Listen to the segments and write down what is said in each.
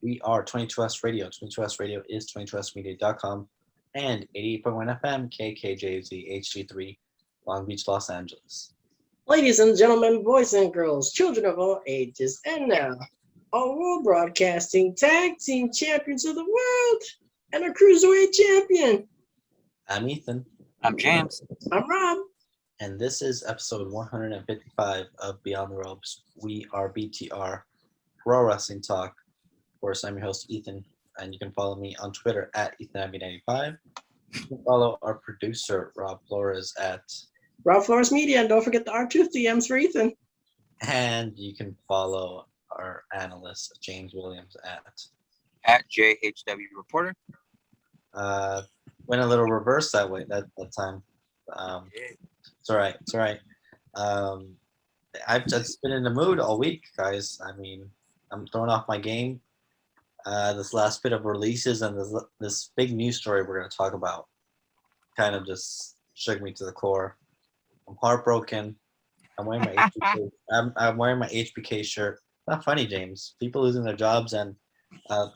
We are 22S Radio. 22S Radio is 22smedia.com and 88.1 FM KKJZ HD3 Long Beach, Los Angeles. Ladies and gentlemen, boys and girls, children of all ages, and now, our World Broadcasting Tag Team Champions of the World and a Cruiserweight Champion. I'm Ethan. I'm James. I'm Rob. And this is episode 155 of Beyond the Ropes. We are BTR, Pro Wrestling Talk. Of course, I'm your host, Ethan, and you can follow me on Twitter at EthanAbbey95. You can follow our producer, Rob Flores, at Rob Flores Media, and don't forget the R-Truth DMs for Ethan. and you can follow our analyst, James Williams, At JHW Reporter. went a little reverse that way that time. It's all right. It's all right. I've just been in the mood all week, guys. I mean, I'm throwing off my game. This last bit of releases and this big news story we're going to talk about kind of just shook me to the core. I'm heartbroken. I'm wearing my HBK, I'm wearing my HBK shirt. Not funny, James. People losing their jobs and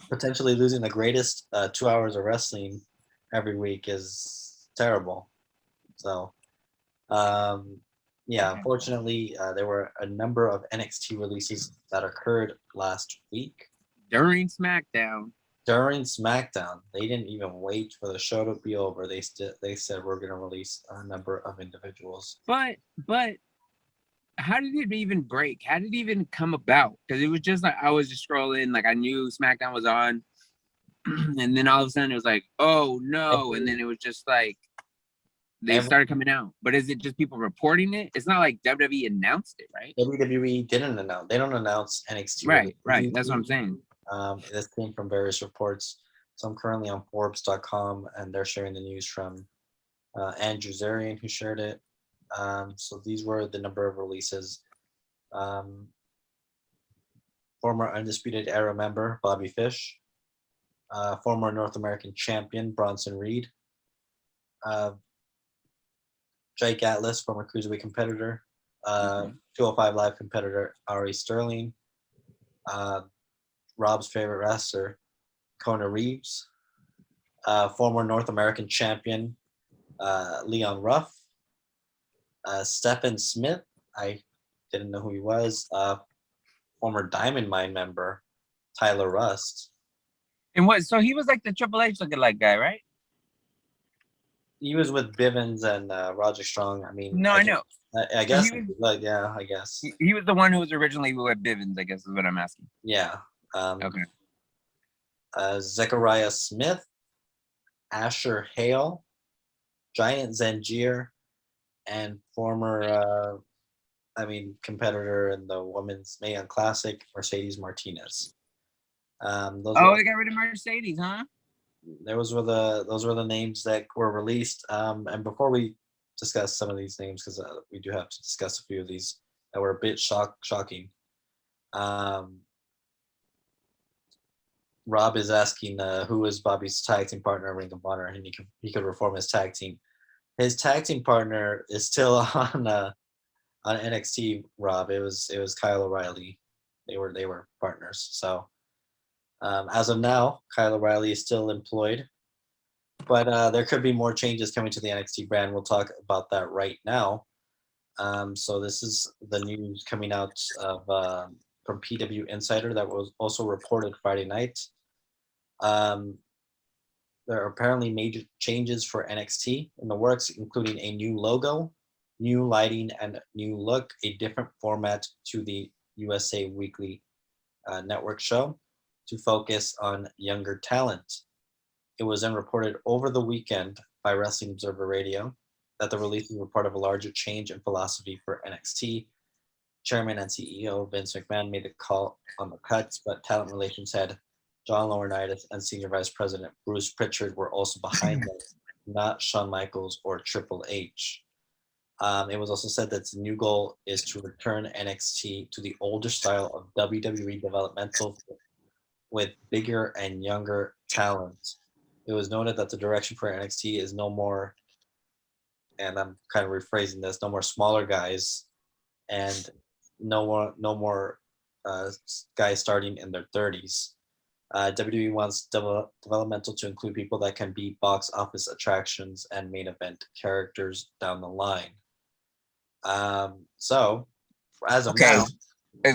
potentially losing the greatest 2 hours of wrestling every week is terrible. So, yeah, unfortunately, there were a number of NXT releases that occurred last week. During SmackDown. During SmackDown, they didn't even wait for the show to be over. They said we're going to release a number of individuals. But how did it even break? How did it even come about? Because it was just like I was just scrolling, like I knew SmackDown was on, and then all of a sudden it was like, oh no, and then it was just like they started coming out. But is it just people reporting it? It's not like WWE announced it, right? WWE didn't announce. They don't announce NXT. Right. That's what I'm saying. This came from various reports. So I'm currently on Forbes.com, and they're sharing the news from Andrew Zarian, who shared it. So these were the number of releases. Former Undisputed Era member Bobby Fish, former North American champion Bronson Reed, Jake Atlas, former Cruiserweight competitor, 205 Live competitor Ari Sterling, Rob's favorite wrestler, Kona Reeves, former North American champion, Leon Ruff, Stephen Smith, I didn't know who he was, former Diamond Mine member, Tyler Rust. And what? So he was like the Triple H looking like guy, right? He was with Bivens and Roger Strong. I mean, no, I know. I guess, I guess. He was the one who was originally with Bivens, I guess is what I'm asking. Yeah. Okay. Zechariah Smith, Asher Hale, Giant Zangier, and former, competitor in the Women's Mae Young Classic, Mercedes Martinez. They got rid of Mercedes, huh? Those were the names that were released. And before we discuss some of these names, because we do have to discuss a few of these that were a bit shocking. Rob is asking who is Bobby's tag team partner in Ring of Honor, and he could reform his tag team. His tag team partner is still on NXT. Rob, it was Kyle O'Reilly. They were partners. So as of now, Kyle O'Reilly is still employed, but there could be more changes coming to the NXT brand. We'll talk about that right now. So this is the news coming out of from PW Insider that was also reported Friday night. There are apparently major changes for NXT in the works, including a new logo, new lighting, and new look, a different format to the USA Weekly Network show to focus on younger talent. It was then reported over the weekend by Wrestling Observer Radio that the releases were part of a larger change in philosophy for NXT. Chairman and CEO Vince McMahon made the call on the cuts, but talent relations head John Laurinaitis and Senior Vice President Bruce Pritchard were also behind them, not Shawn Michaels or Triple H. It was also said that the new goal is to return NXT to the older style of WWE developmental with bigger and younger talent. It was noted that the direction for NXT is no more, and I'm kind of rephrasing this, no more smaller guys and no more guys starting in their 30s. WWE wants developmental to include people that can be box office attractions and main event characters down the line. So, as of Okay. now, Hey.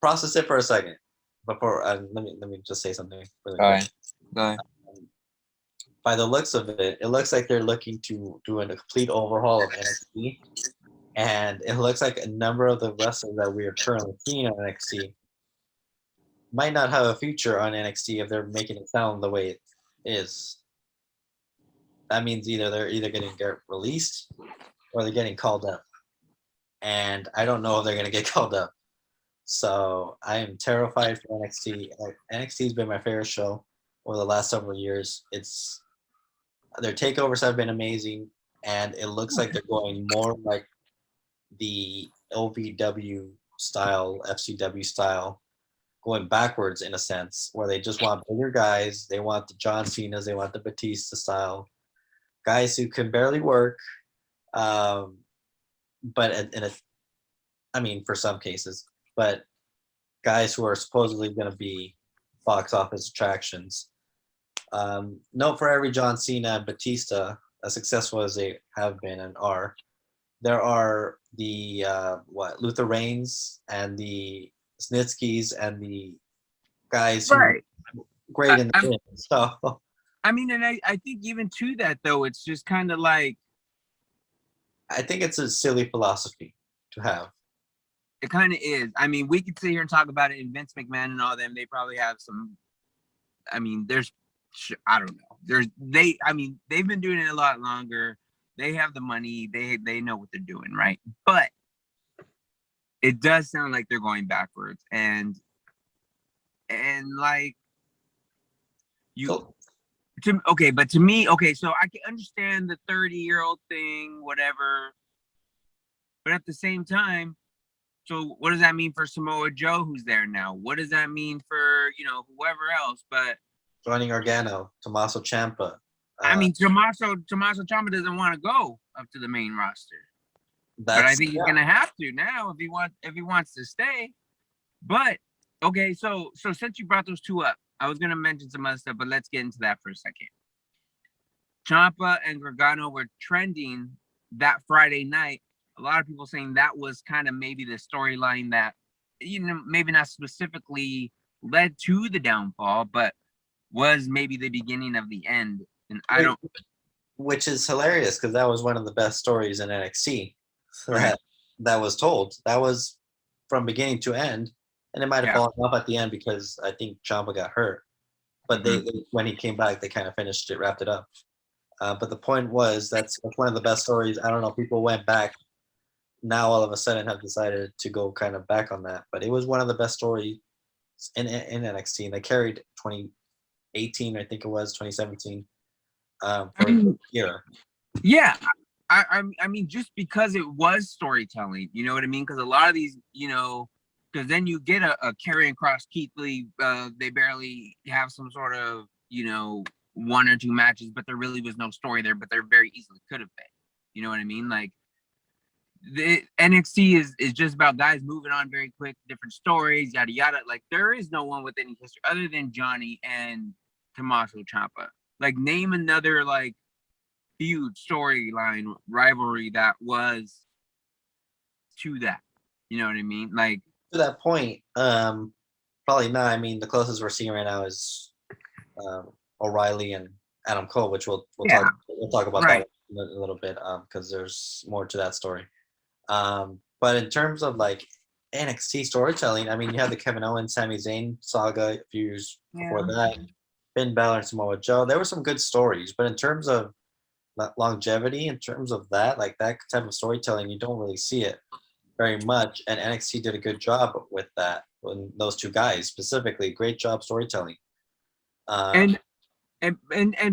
process it for a second. Before let me just say something really Go quick. ahead. Go ahead. By the looks of it, it looks like they're looking to do a complete overhaul of NXT, and it looks like a number of the wrestlers that we are currently seeing on NXT might not have a future on NXT if they're making it sound the way it is. That means they're either going to get released or they're getting called up, and I don't know if they're going to get called up. So I am terrified for NXT. NXT has been my favorite show over the last several years. Their takeovers have been amazing, and it looks like they're going more like the LVW style, FCW style, going backwards in a sense, where they just want bigger guys. They want the John Cena's, they want the Batista style, guys who can barely work, but for some cases, but guys who are supposedly going to be box office attractions. Note for every John Cena and Batista, as successful as they have been and are, there are the Luther Reigns and the Snitskys and the guys who are great in the ring. So I mean, and I think even to that though, it's just kind of like, I think it's a silly philosophy to have. it kind of is. I mean, we could sit here and talk about it, and Vince McMahon and all them, they probably have some. I mean, I don't know. They've been doing it a lot longer. They have the money. They know what they're doing, right? But it does sound like they're going backwards, and like but to me, so I can understand the 30-year-old thing, whatever. But at the same time, so what does that mean for Samoa Joe, who's there now? What does that mean for, whoever else? But Johnny Gargano, Tommaso Ciampa. I mean, Tommaso Ciampa doesn't want to go up to the main roster, but I think he's gonna have to now if he wants to stay. But okay, so since you brought those two up, I was gonna mention some other stuff, but let's get into that for a second. Ciampa and Gargano were trending that Friday night. A lot of people saying that was kind of maybe the storyline that, maybe not specifically led to the downfall, but was maybe the beginning of the end. And which is hilarious because that was one of the best stories in NXT that was told. That was from beginning to end, and it might have fallen off at the end because I think Ciampa got hurt. But they when he came back, they kind of finished it, wrapped it up. But the point was that's one of the best stories. I don't know. People went back. Now all of a sudden have decided to go kind of back on that, but it was one of the best stories in NXT. And they carried 2018, I think it was 2017, for a year. Yeah, I mean, just because it was storytelling, you know what I mean? Because a lot of these, because then you get a Karrion Kross, Keith Lee, they barely have some sort of, one or two matches, but there really was no story there, but there very easily could have been. You know what I mean? Like, the NXT is just about guys moving on very quick, different stories, yada yada. Like, there is no one with any history other than Johnny and Tommaso Ciampa. Like, name another like feud, storyline, rivalry that was to that. You know what I mean? Like, to that point, probably not. I mean, the closest we're seeing right now is O'Reilly and Adam Cole, which we'll talk about that in a little bit because there's more to that story. But in terms of like NXT storytelling, I mean, you have the Kevin Owens, Sami Zayn saga a few years before that, Finn Balor and Samoa Joe. There were some good stories, but in terms of longevity, in terms of that, like that type of storytelling, you don't really see it very much. And NXT did a good job with that. When those two guys specifically, great job storytelling. And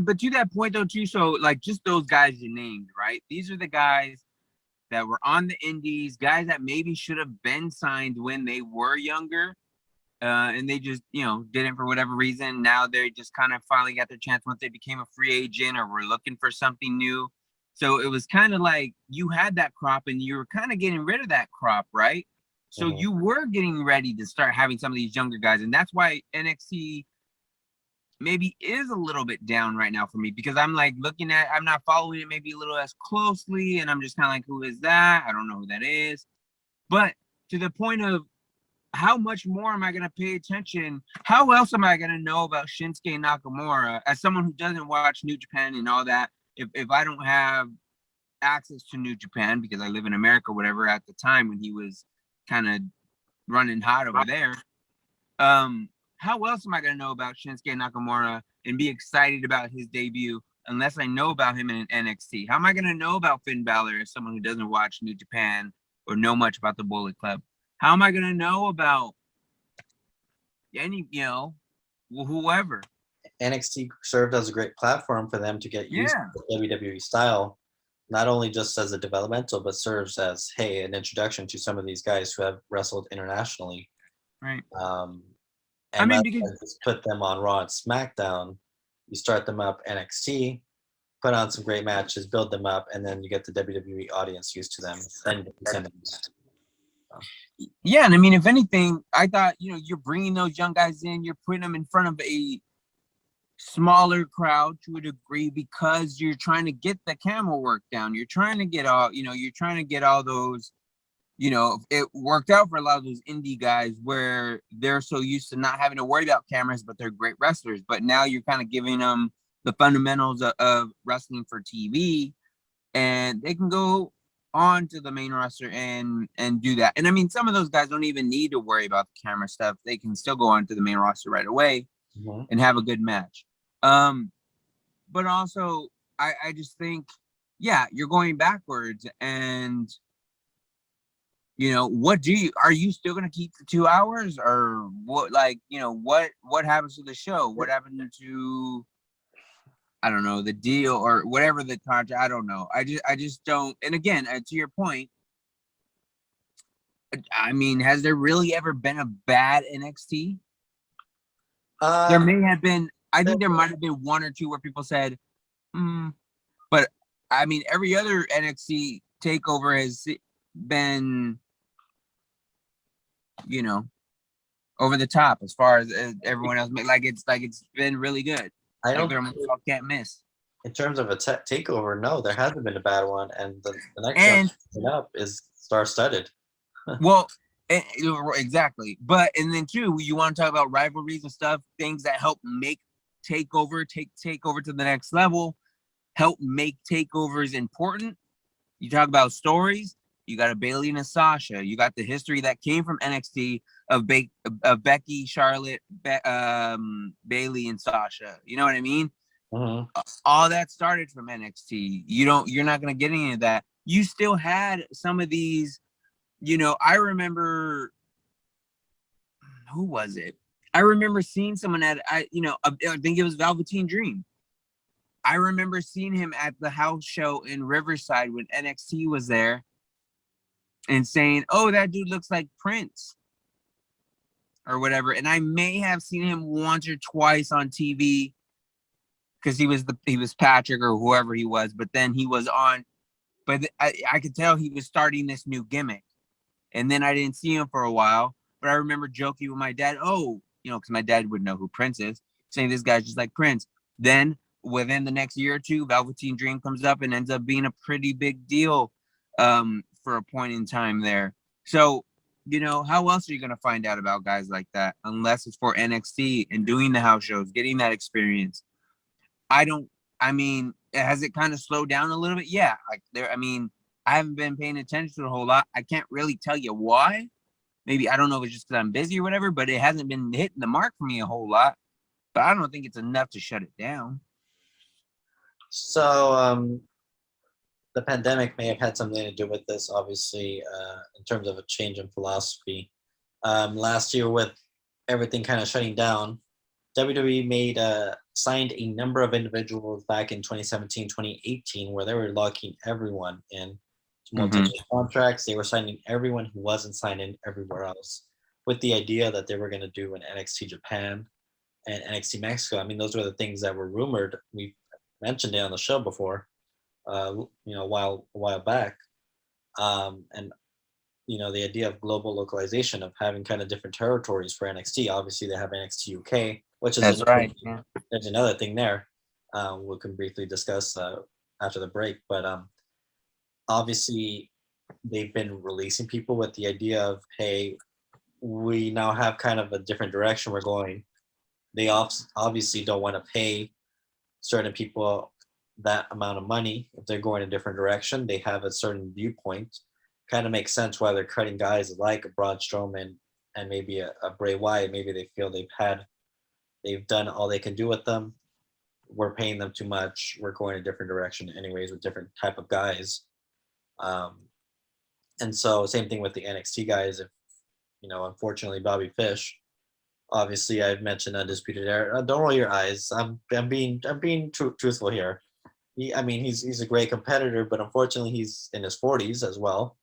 but to that point though too, so like just those guys you named, right? These are the guys that were on the indies, guys that maybe should have been signed when they were younger, and they just, didn't for whatever reason. Now they just kind of finally got their chance once they became a free agent or were looking for something new. So it was kind of like you had that crop and you were kind of getting rid of that crop, right? So you were getting ready to start having some of these younger guys, and that's why NXT maybe is a little bit down right now for me, because I'm like I'm not following it maybe a little as closely, and I'm just kind of like, who is that? I don't know who that is. But to the point of how much more am I going to pay attention? How else am I going to know about Shinsuke Nakamura as someone who doesn't watch New Japan and all that? If I don't have access to New Japan because I live in America, whatever, at the time when he was kind of running hot over there, how else am I going to know about Shinsuke Nakamura and be excited about his debut unless I know about him in NXT? How am I going to know about Finn Balor as someone who doesn't watch New Japan or know much about the Bullet Club? How am I going to know about any, whoever? NXT served as a great platform for them to get used to the WWE style, not only just as a developmental, but serves as, hey, an introduction to some of these guys who have wrestled internationally. Right. And because just put them on Raw and SmackDown, you start them up NXT, put on some great matches, build them up, and then you get the WWE audience used to them. Then you send them. Yeah, and I mean, if anything, I thought, you're bringing those young guys in, you're putting them in front of a smaller crowd to a degree because you're trying to get the camera work down. You're trying to get all, you're trying to get all those, it worked out for a lot of those indie guys where they're so used to not having to worry about cameras, but they're great wrestlers. But now you're kind of giving them the fundamentals of wrestling for TV, and they can go on to the main roster and do that. And I mean, some of those guys don't even need to worry about the camera stuff. They can still go on to the main roster right away and have a good match. But also I just think, you're going backwards, and are you still going to keep the 2 hours, or what? Like, what happens to the show? What happened to, I don't know, the deal or whatever the contract? I don't know. I just don't. And again, to your point, I mean, has there really ever been a bad NXT? There may have been. I think there might have been one or two where people said, but I mean, every other NXT takeover has been, over the top as far as everyone else. Like it's been really good. I don't can't miss. In terms of a takeover, no, there hasn't been a bad one, and the next one up is star-studded. Well, exactly. But and then too, you want to talk about rivalries and stuff, things that help make takeover take takeover to the next level, help make takeovers important. You talk about stories. You got a Bayley and a Sasha. You got the history that came from NXT of Becky, Charlotte, Bayley, and Sasha. You know what I mean? All that started from NXT. You're not gonna get any of that. You still had some of these. I remember, who was it? I remember seeing someone I think it was Velveteen Dream. I remember seeing him at the house show in Riverside when NXT was there and saying, "Oh, that dude looks like Prince," or whatever. And I may have seen him once or twice on TV because he was Patrick or whoever he was, but then he was on, but I could tell he was starting this new gimmick. And then I didn't see him for a while, but I remember joking with my dad, because my dad would know who Prince is, saying this guy's just like Prince. Then within the next year or two, Velveteen Dream comes up and ends up being a pretty big deal for a point in time there. So, how else are you going to find out about guys like that unless it's for NXT and doing the house shows, getting that experience? Has it kind of slowed down a little bit? Yeah. I haven't been paying attention to a whole lot. I can't really tell you why. Maybe, I don't know if it's just because I'm busy or whatever, but it hasn't been hitting the mark for me a whole lot. But I don't think it's enough to shut it down. So the pandemic may have had something to do with this, obviously, in terms of a change in philosophy. Last year, with everything kind of shutting down, WWE signed a number of individuals back in 2017, 2018, where they were locking everyone in multi-year contracts. They were signing everyone who wasn't signed in everywhere else, with the idea that they were going to do an NXT Japan and NXT Mexico. I mean, those were the things that were rumored. We mentioned it on the show before, a while back. And the idea of global localization, of having kind of different territories for NXT. Obviously, they have NXT UK, which is That's right. Yeah. there's another thing there. We can briefly discuss after the break, but obviously they've been releasing people with the idea of, hey, we now have kind of a different direction we're going. They obviously don't want to pay certain people that amount of money if they're going a different direction. They have a certain viewpoint. Kind of makes sense why they're cutting guys like Braun Strowman and maybe a Bray Wyatt. Maybe they feel they've done all they can do with them. We're paying them too much. We're going a different direction anyways with different type of guys. And so same thing with the NXT guys. If unfortunately Bobby Fish, obviously I've mentioned Undisputed Era. Don't roll your eyes. I'm being truthful here. He's a great competitor, but unfortunately he's in his 40s as well.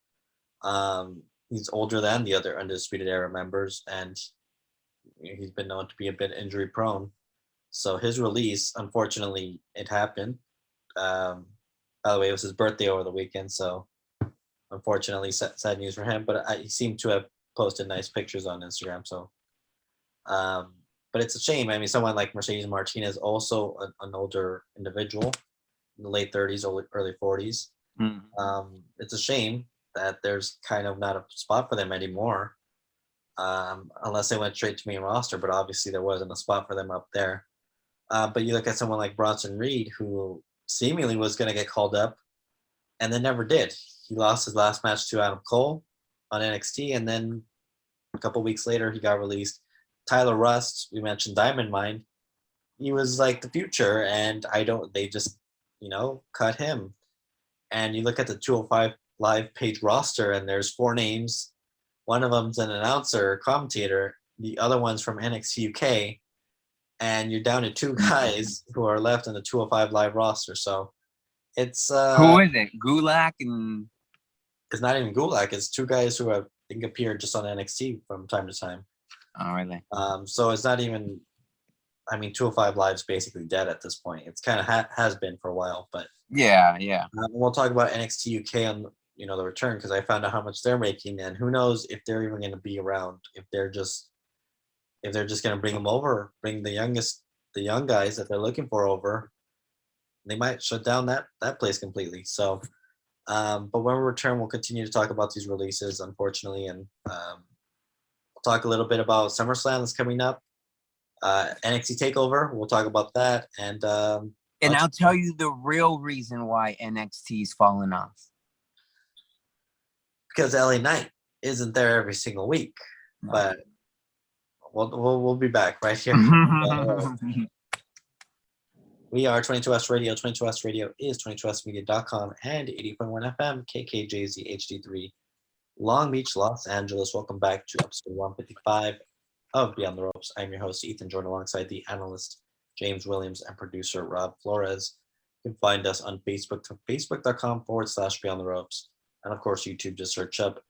He's older than the other Undisputed Era members, and he's been known to be a bit injury prone. So his release, unfortunately, it happened. By the way, it was his birthday over the weekend, so unfortunately, sad news for him. But he seemed to have posted nice pictures on Instagram. So, but it's a shame. I mean, someone like Mercedes Martinez, also an older individual, in the late 30s or early 40s. Mm-hmm. It's a shame that there's kind of not a spot for them anymore, unless they went straight to main roster. But obviously, there wasn't a spot for them up there. But you look at someone like Bronson Reed, who seemingly was going to get called up, and then never did. He lost his last match to Adam Cole on NXT, and then a couple weeks later, he got released. Tyler Rust, we mentioned Diamond Mine. He was like the future, and they just, cut him. And you look at the 205 Live page roster, and there's 4 names. One of them's an announcer, commentator. The other one's from NXT UK. And you're down to 2 guys who are left in the 205 Live roster. So it's Who is it? Gulak and it's not even Gulak. It's 2 guys who have appeared just on NXT from time to time. Oh, really? So it's not even. 205 Live's basically dead at this point. It's kind of has been for a while, but yeah. We'll talk about NXT UK on the return, because I found out how much they're making, and who knows if they're even going to be around. If they're just going to bring them over, bring the young guys that they're looking for over, they might shut down that place completely. So, but when we return, we'll continue to talk about these releases, unfortunately, and we'll talk a little bit about SummerSlam that's coming up, NXT Takeover. We'll talk about that, and I'll tell you the real reason why NXT's fallen off. Because LA Knight isn't there every single week, No. but we'll be back right here. We are 22S Radio. 22S Radio is 22smedia.com and 80.1 FM, KKJZ HD3, Long Beach, Los Angeles. Welcome back to episode 155 of Beyond the Ropes. I'm your host, Ethan, joined alongside the analyst James Williams and producer Rob Flores. You can find us on Facebook, facebook.com/Beyond the Ropes. And of course, YouTube, just search up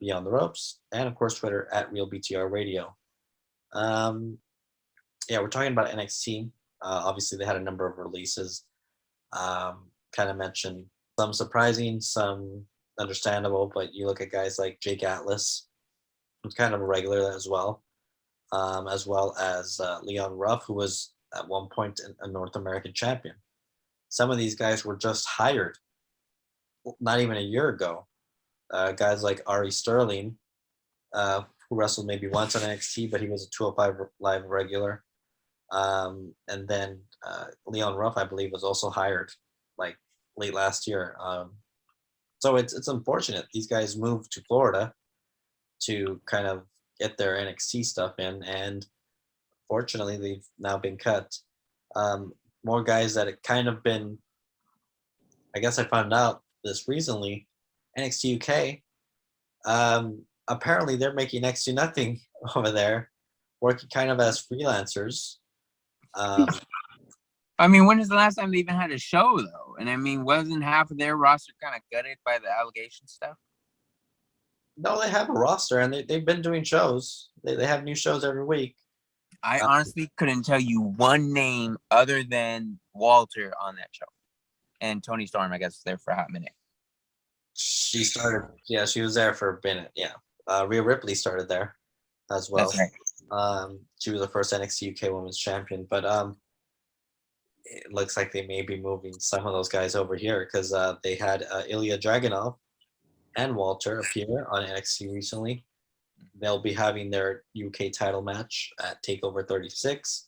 Beyond the Ropes. And of course, Twitter @RealBTR Radio. We're talking about NXT. Obviously, they had a number of releases. Kind of mentioned some surprising, some understandable, but you look at guys like Jake Atlas, who's kind of a regular as well as Leon Ruff, who was at one point a North American champion. Some of these guys were just hired not even a year ago. Guys like Ari Sterling, who wrestled maybe once on NXT, but he was a 205 Live regular. And then Leon Ruff, I believe, was also hired like late last year. So it's unfortunate. These guys moved to Florida to kind of get their NXT stuff in, and fortunately, they've now been cut. More guys that had kind of been, I guess I found out this recently, NXT UK, apparently they're making next to nothing over there, working kind of as freelancers. When is the last time they even had a show, though? And wasn't half of their roster kind of gutted by the allegation stuff? No, they have a roster, and they've been doing shows. They have new shows every week. I honestly couldn't tell you one name other than Walter on that show. And Tony Storm, I guess, was there for a hot minute. She started. Yeah, she was there for a minute. Yeah, Rhea Ripley started there as well. That's right. She was the first NXT UK Women's Champion, but it looks like they may be moving some of those guys over here because they had Ilya Dragunov and Walter appear on NXT recently. They'll be having their UK title match at TakeOver 36.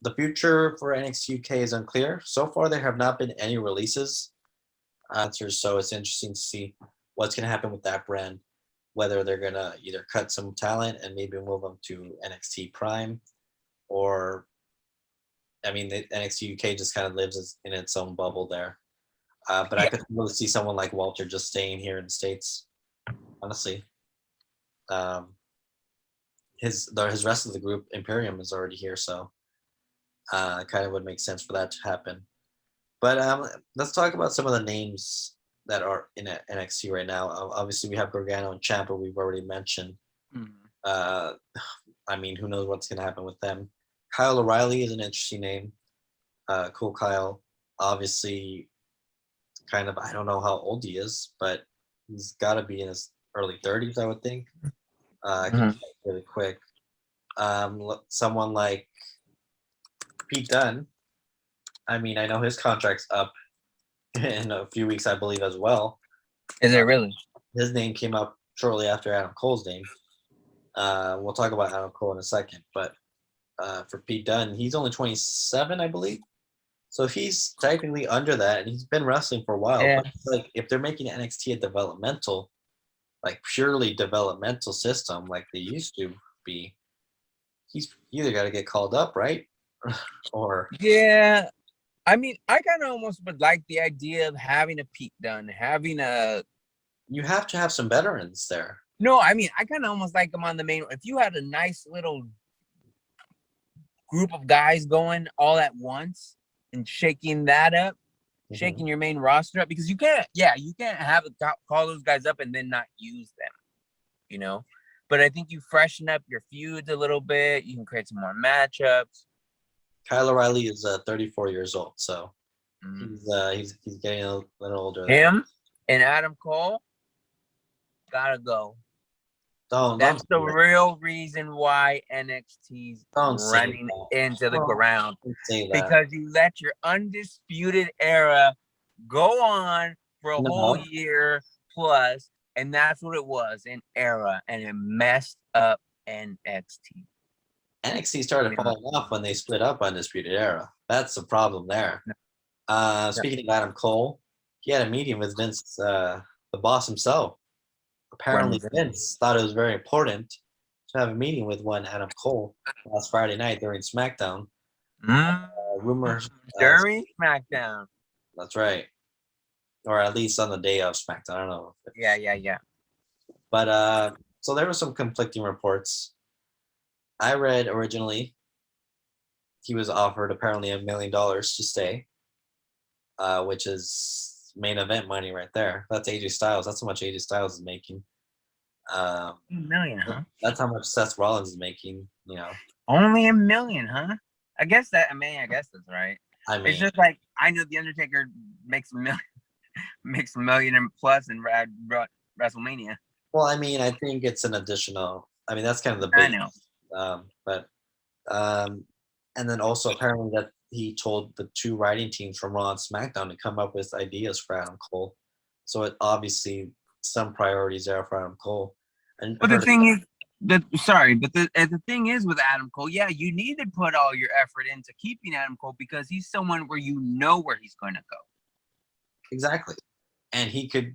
The future for NXT UK is unclear. So far, there have not been any releases. So it's interesting to see what's going to happen with that brand, whether they're going to either cut some talent and maybe move them to NXT Prime, or, I mean, the NXT UK just kind of lives in its own bubble there. But I could really see someone like Walter just staying here in the States, honestly. His rest of the group, Imperium, is already here, so kind of would make sense for that to happen. But let's talk about some of the names that are in NXT right now. Obviously, we have Gargano and Ciampa, we've already mentioned. I mean, who knows what's going to happen with them. Kyle O'Reilly is an interesting name. Cool Kyle. Obviously, kind of, I don't know how old he is, but he's got to be in his early 30s, I would think. Really quick. Someone like Pete Dunne. I mean, I know his contract's up in a few weeks, I believe, as well. Is it really? His name came up shortly after Adam Cole's name. We'll talk about Adam Cole in a second, but for Pete Dunne, he's only 27, I believe. So he's technically under that, and he's been wrestling for a while. Yeah. But like, if they're making NXT a developmental, like purely developmental system, like they used to be, he's either got to get called up, right? Or yeah. I mean, I kind of almost would like the idea of having a Pete Dunne, having a. You have to have some veterans there. No, I mean, I kind of almost like them on the main. If you had a nice little group of guys going all at once and shaking that up, shaking your main roster up, because you can't have call those guys up and then not use them, you know. But I think you freshen up your feuds a little bit. You can create some more matchups. Kyle O'Reilly is 34 years old, so he's getting a little older. Him and Adam Cole gotta go. That's the real reason why NXT's running into the ground. Because you let your undisputed era go on for a whole year plus, and that's what it was, an era, and it messed up NXT. NXT started falling off when they split up Undisputed Era. That's the problem there. Speaking of Adam Cole, he had a meeting with Vince, the boss himself. Apparently, Vince thought it was very important to have a meeting with one Adam Cole last Friday night during SmackDown. Rumors during SmackDown. That's right, or at least on the day of SmackDown. I don't know. Yeah. But so there were some conflicting reports. I read originally he was offered apparently $1 million to stay, which is main event money right there. That's AJ Styles. That's how much AJ Styles is making. $1 million, huh? That's how much Seth Rollins is making, you know. Only $1 million, huh? I guess that's right. I mean, it's just like, I know The Undertaker makes $1 million and plus in WrestleMania. Well, I mean, I think it's an additional. I mean, that's kind of the big. I know. And then also apparently that he told the two writing teams from Raw and SmackDown to come up with ideas for Adam Cole. So it obviously some priorities there for Adam Cole. But the thing is, the thing is with Adam Cole, yeah, you need to put all your effort into keeping Adam Cole because he's someone where you know where he's going to go. Exactly. And he could,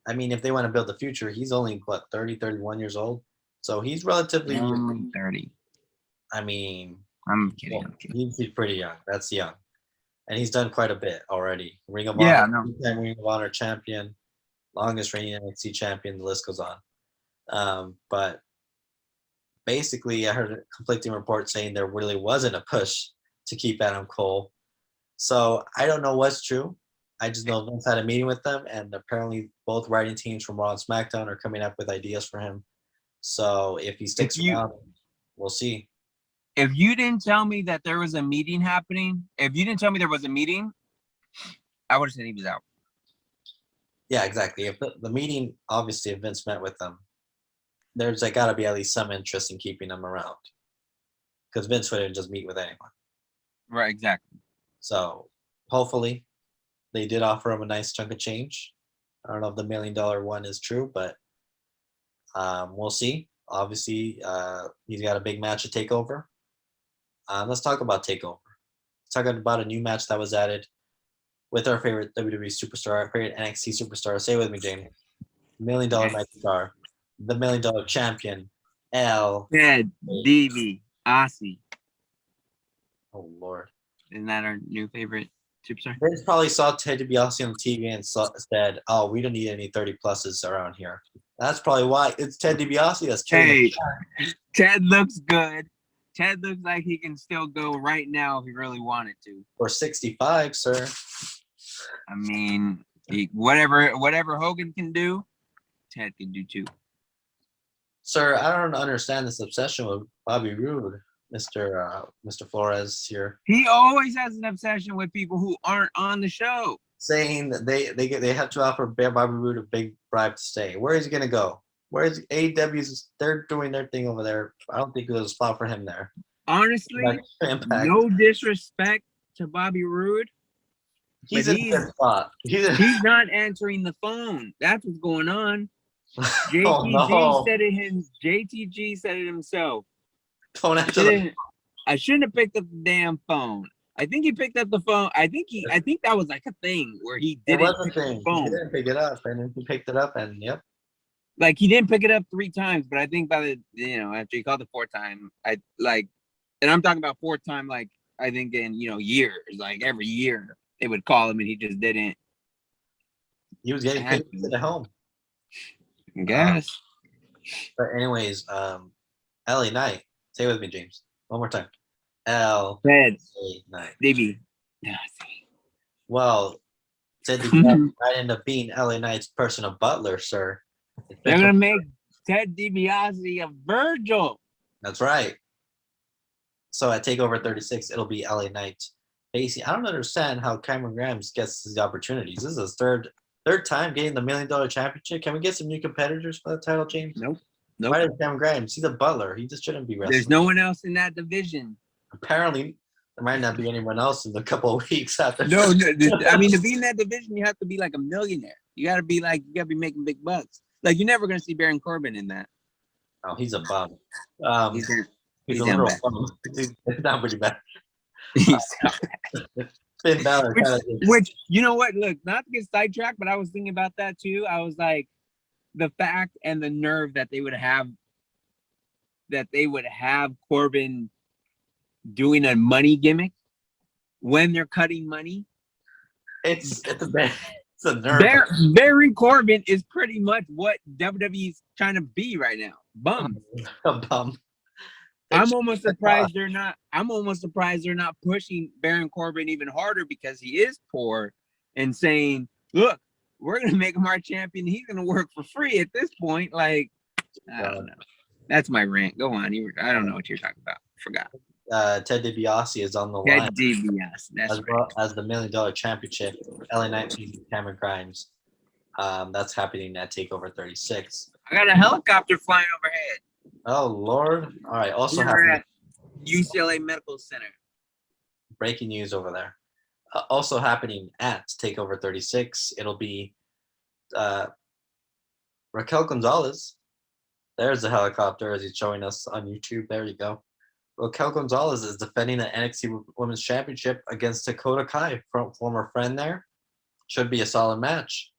I mean, if they want to build the future, he's only, 30, 31 years old? So he's relatively 30. I mean, I'm kidding. He's pretty young. That's young. And he's done quite a bit already. Ring of Honor champion, longest reigning NXT champion, the list goes on. But basically, I heard a conflicting report saying there really wasn't a push to keep Adam Cole. So I don't know what's true. I just know Vince had a meeting with them, and apparently both writing teams from Raw and SmackDown are coming up with ideas for him. So if he sticks around, we'll see. If you didn't tell me that there was a meeting happening, I would have said he was out. Yeah, exactly. If the meeting, obviously, if Vince met with them, there's got to be at least some interest in keeping them around, because Vince wouldn't just meet with anyone. Right, exactly. So hopefully, they did offer him a nice chunk of change. I don't know if the $1 million one is true, but we'll see. Obviously, he's got a big match to take over. Let's talk about Takeover. Let's talk about a new match that was added with our favorite WWE superstar, our favorite NXT superstar. Say it with me, Jamie. $1 million match star, the $1 million champion, Ted DiBiase. Oh Lord! Isn't that our new favorite superstar? Vince probably saw Ted DiBiase on TV and said, "Oh, we don't need any 30 pluses around here." That's probably why it's Ted DiBiase that's killing. Hey, Ted looks good. Ted looks like he can still go right now if he really wanted to. For 65, sir. I mean, whatever Hogan can do, Ted can do too. Sir, I don't understand this obsession with Bobby Roode, Mr. Flores here, He always has an obsession with people who aren't on the show. saying that they have to offer Bobby Roode a big bribe to stay. Where is he gonna go? Where's AEW's? They're doing their thing over there. I don't think there's a spot for him there. Honestly, Impact. no disrespect to Bobby Roode, He's but in a good spot. he's not answering the phone. That's what's going on. JTG Oh, no. said it. JTG said it himself. Don't answer the I shouldn't have picked up the damn phone. I think he picked up the phone. I think that was like a thing where he It didn't was a pick up thing. the phone. He didn't pick it up, and then he picked it up, and yep. Like he didn't pick it up 3 times, but I think by the after he called the 4th time, and I'm talking about 4th time, like I think in years, like every year they would call him and he just didn't. He was getting paid to sit at home. I guess. But anyways, LA Knight. Say it with me, James. One more time. LA Ted Knight. DiBiase. Well, Ted DiBiase might end up being LA Knight's personal butler, sir. They're gonna make Ted DiBiase a Virgil. That's right. So at TakeOver 36, it'll be LA Knight. Basically, I don't understand how Cameron Grimes gets these opportunities. This is his third time getting the $1 million championship. Can we get some new competitors for the title, James? Nope. Why does Cameron Grimes? He's a butler. He just shouldn't be wrestling. There's no one else in that division. Apparently, there might not be anyone else in a couple of weeks after. No. I mean, to be in that division, you have to be like a millionaire. You gotta be making big bucks. Like you're never gonna see Baron Corbin in that. Oh, he's a bum. He's a literal bum. It's not pretty bad. Finn Balor. Which you know what? Look, not to get sidetracked, but I was thinking about that too. I was like, the fact and the nerve that they would have Corbin doing a money gimmick when they're cutting money. It's a nerve. Baron Corbin is pretty much what WWE's trying to be right now. Bum. A bum. I'm almost surprised they're not pushing Baron Corbin even harder because he is poor and saying, look, we're going to make him our champion. He's going to work for free at this point. Like, I don't know. That's my rant. Go on. I don't know what you're talking about. Forgot. Ted DiBiase is on the Ted line. DiBiase. That's as well as the $1 million championship. LA Knight beating Cameron Grimes. That's happening at TakeOver 36. I got a helicopter flying overhead. Oh Lord! All right. Also We're happening. at UCLA Medical Center. Breaking news over there. Also happening at TakeOver 36. It'll be Raquel Gonzalez. There's the helicopter as he's showing us on YouTube. There you go. Raquel Gonzalez is defending the NXT Women's Championship against Dakota Kai, former friend there. Should be a solid match.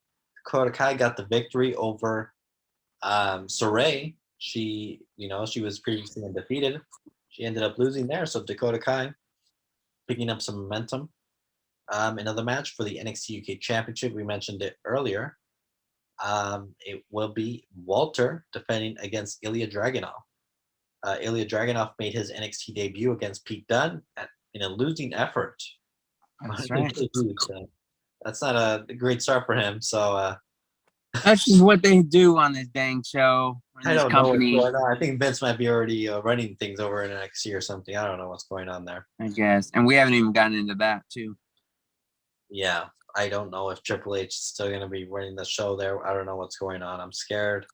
Dakota Kai got the victory over Saray. She was previously undefeated. She ended up losing there. So Dakota Kai picking up some momentum. Another match for the NXT UK Championship. We mentioned it earlier. It will be Walter defending against Ilya Dragunov. Ilya Dragunov made his NXT debut against Pete Dunne in a losing effort. That's right. That's not a great start for him. So that's just what they do on this dang show. I don't know what's going on. I think Vince might be already running things over in NXT or something. I don't know what's going on there. I guess. And we haven't even gotten into that, too. Yeah. I don't know if Triple H is still going to be running the show there. I don't know what's going on. I'm scared.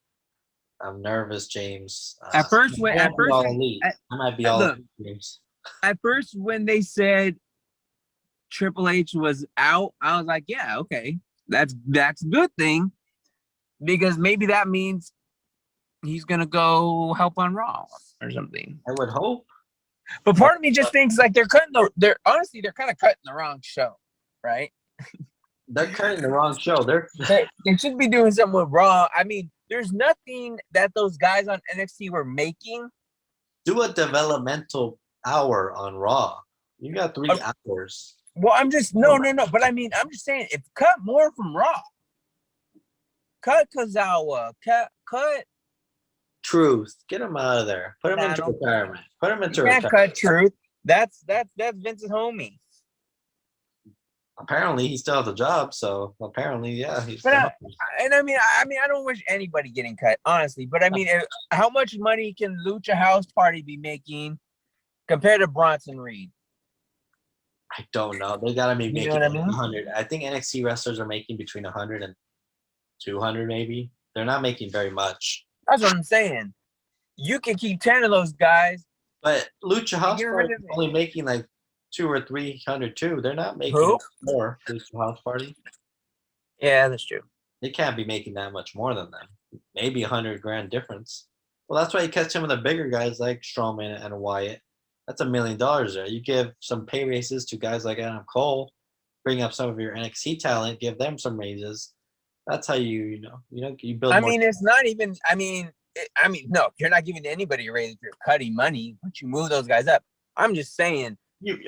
I'm nervous, James. At first, I might be all elite. I might be all look, James. at first when they said Triple H was out, I was like, yeah, okay, that's a good thing, because maybe that means he's gonna go help on Raw or something. I would hope. But part of me just thinks like they're kind of cutting the wrong show, right? They're cutting the wrong show. They should be doing something with Raw. I mean, there's nothing that those guys on NXT were making. Do a developmental hour on Raw. You got 3 hours. Well, I'm just no. But I mean, I'm just saying, if cut more from Raw, cut Kazawa, cut. Truth. Get him out of there. Put him into retirement. Put him into retirement. Cut Truth. That's Vince's homie. Apparently, he still has a job, so apparently, yeah, he's. But I don't wish anybody getting cut, honestly. But I mean, how much money can Lucha House Party be making compared to Bronson Reed? I don't know. They gotta be making 100. I think NXT wrestlers are making between 100 and 200, maybe. They're not making very much. That's what I'm saying. You can keep 10 of those guys. But Lucha House Party is only making like 200 or 300 too. They're not making more. Lucha House Party. Yeah, that's true. They can't be making that much more than them. Maybe $100,000 difference. Well, that's why you catch some of the bigger guys like Strowman and Wyatt. That's $1 million there. You give some pay raises to guys like Adam Cole, bring up some of your NXT talent, give them some raises. That's how you build. I mean, it's not even. I mean, no, you're not giving anybody a raise if you're cutting money, but you move those guys up. I'm just saying. You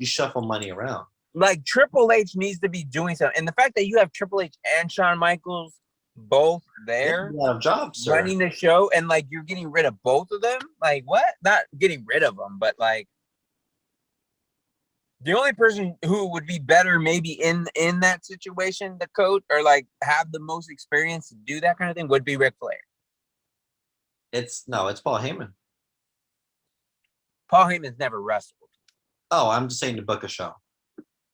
shuffle money around. Like Triple H needs to be doing something, and the fact that you have Triple H and Shawn Michaels both there running the show, and like you're getting rid of both of them. Like what? Not getting rid of them, but like the only person who would be better maybe in that situation, the coach, or like have the most experience to do that kind of thing, would be Ric Flair. It's Paul Heyman. Paul Heyman's never wrestled. Oh, I'm just saying to book a show.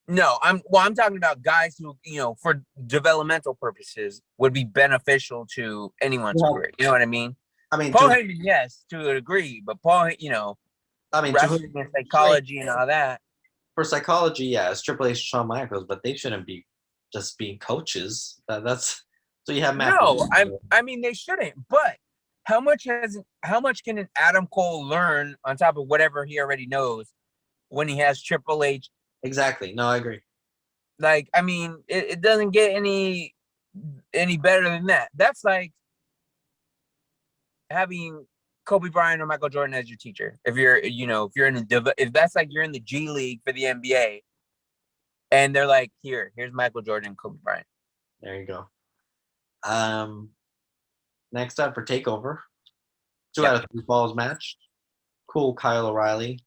No, I'm talking about guys who, for developmental purposes would be beneficial to anyone's career. You know what I mean? I mean, Paul Heyman, yes, to a degree, but Paul, wrestling and psychology and all that. For psychology, yeah, it's Triple H, Shawn Michaels, but they shouldn't be just being coaches. That's so you have Matt. No, I mean they shouldn't. But how much can an Adam Cole learn on top of whatever he already knows when he has Triple H? Exactly. No, I agree. Like, I mean, it doesn't get any better than that. That's like having Kobe Bryant or Michael Jordan as your teacher. If you're that's like you're in the G League for the NBA, and they're like, here's Michael Jordan and Kobe Bryant. There you go. Next up for TakeOver, 2 out of 3 falls match. Cool Kyle O'Reilly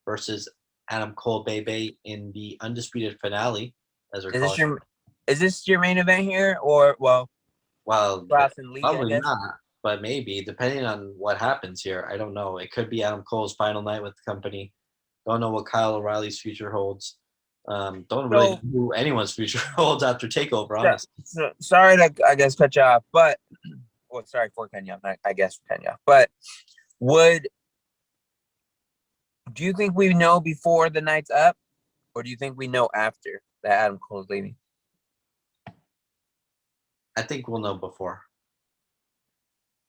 versus Adam Cole Bebe in the undisputed finale, as we're calling it. Is this your main event here, or well, Ross and Lee, probably not, but maybe depending on what happens here. I don't know. It could be Adam Cole's final night with the company. Don't know what Kyle O'Reilly's future holds. Don't really know who anyone's future holds after TakeOver. Honestly, sorry to cut you off, but sorry for cutting you off. I guess cutting you off, but do you think we know before the night's up, or do you think we know after that Adam Cole's leaving? I think we'll know before.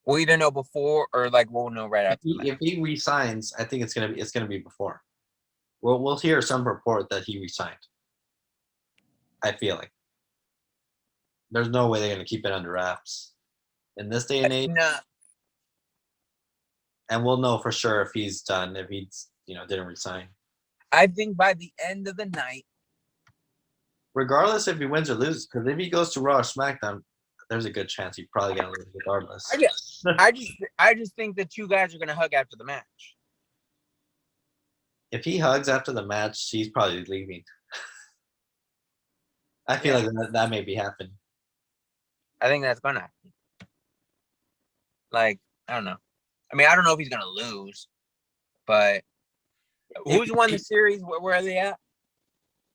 We'll either know before or like we'll know right after. If he resigns, I think it's gonna be before. We'll hear some report that he resigned. I feel like there's no way they're gonna keep it under wraps in this day and age. No. And we'll know for sure if he's done, if he's didn't resign. I think by the end of the night, regardless if he wins or loses, because if he goes to Raw or SmackDown, there's a good chance he's probably gonna lose regardless. I just think that you guys are gonna hug after the match. If he hugs after the match, he's probably leaving. I feel like that may be happening. I think that's gonna happen. Like, I don't know. I mean, I don't know if he's gonna lose, but who's won the series? Where are they at?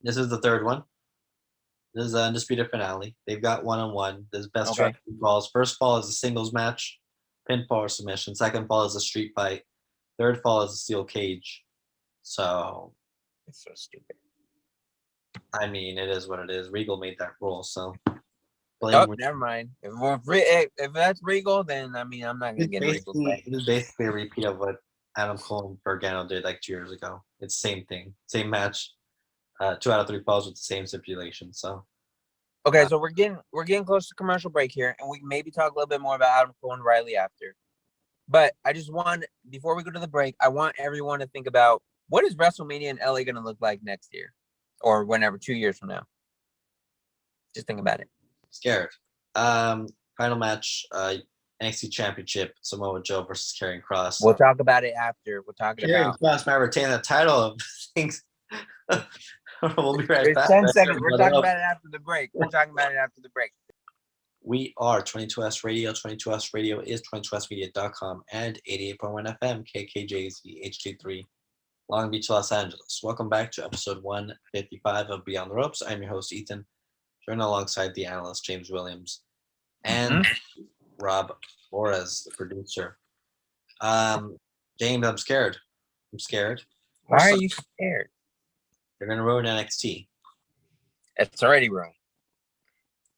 This is the 3rd one. This is an undisputed finale. They've got 1-on-1. There's best Okay. two falls. First fall is a singles match, pinfall or submission. Second fall is a street fight. Third fall is a steel cage. So, It's so stupid. I mean, it is what it is. Regal made that rule, so Oh, never mind. If that's Regal, then I mean I'm not gonna It's get Regal's way. basically a repeat of what Adam Cole and Gargano did like 2 years ago. It's the same thing, same match. 2 out of 3 falls with the same stipulation. So Okay, so we're getting close to commercial break here, and we can maybe talk a little bit more about Adam Cole and Riley after. But I just want, before we go to the break, I want everyone to think about what is WrestleMania in LA going to look like next year, or whenever, 2 years from now. Just think about it. scared. Final match, NXT Championship, Samoa Joe versus Karrion Kross. We'll talk about it after. We'll talk Karrion about. Kross might retain the title of things. We'll be right There's back. 10 seconds. We're talking about it after the break. We are 22S Radio. 22S Radio is 22smedia.com and 88.1 FM, KKJZ HD3, Long Beach, Los Angeles. Welcome back to episode 155 of Beyond the Ropes. I'm your host, Ethan, joined alongside the analyst, James Williams, and Rob Flores, the producer. James, I'm scared. Why are you scared? They're going to ruin NXT. It's already ruined.